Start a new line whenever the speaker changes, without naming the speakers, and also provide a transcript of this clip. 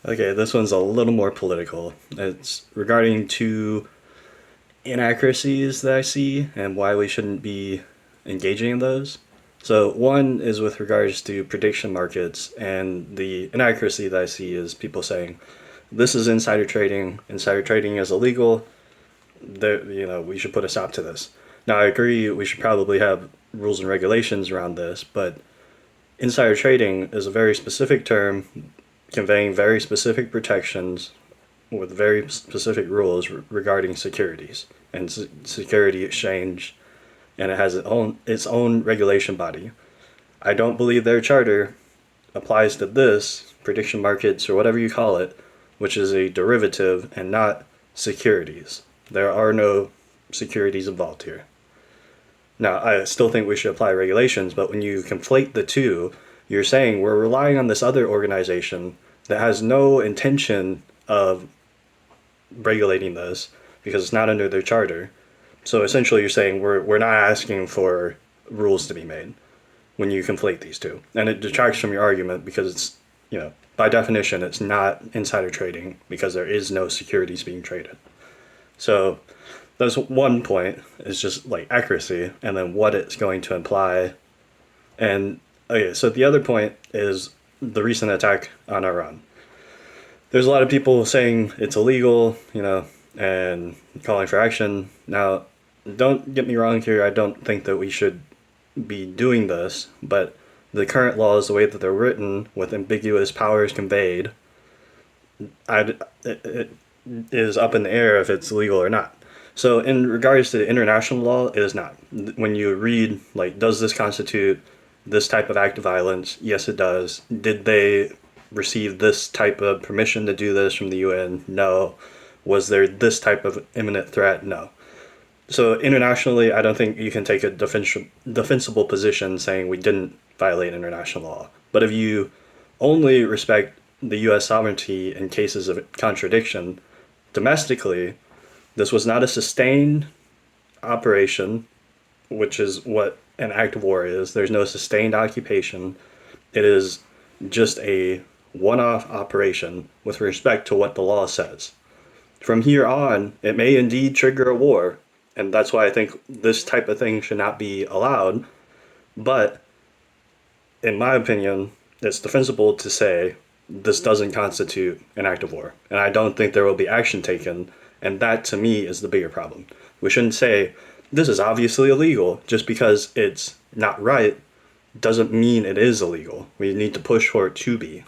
Okay, this one's a little more political. It's regarding two inaccuracies that I see and why we shouldn't be engaging in those. So, one is with regards to prediction markets, and the inaccuracy that I see is people saying, this is insider trading is illegal, we should put a stop to this. Now, I agree we should probably have rules and regulations around this, but insider trading is a very specific term conveying very specific protections with very specific rules regarding securities and security exchange, and it has its own regulation body. I don't believe their charter applies to this prediction markets or whatever you call it, which is a derivative and not securities. There are no securities involved here. Now, I still think we should apply regulations, but when you conflate the two, you're saying we're relying on this other organization that has no intention of regulating this because it's not under their charter. So essentially, you're saying we're not asking for rules to be made when you conflate these two, and it detracts from your argument because it's by definition it's not insider trading because there is no securities being traded. So that's one point. Is just like accuracy, and then what it's going to imply. And okay, so the other point is the recent attack on Iran. There's a lot of people saying it's illegal, and calling for action. Now, don't get me wrong here. I don't think that we should be doing this, but the current laws, the way that they're written, with ambiguous powers conveyed, it is up in the air if it's legal or not. So, in regards to international law, it is not. When you read, like, does this constitute this type of act of violence? Yes, it does. Did they receive this type of permission to do this from the UN? No. Was there this type of imminent threat? No. So internationally, I don't think you can take a defensible position saying we didn't violate international law. But if you only respect the U.S. sovereignty in cases of contradiction, domestically, this was not a sustained operation, which is what an act of war is. There's no sustained occupation. It is just a one off operation with respect to what the law says. From here on, it may indeed trigger a war, and that's why I think this type of thing should not be allowed. But in my opinion, it's defensible to say this doesn't constitute an act of war, and I don't think there will be action taken, and that to me is the bigger problem. We shouldn't say this is obviously illegal just because it's not right doesn't mean it is illegal. We need to push for it to be.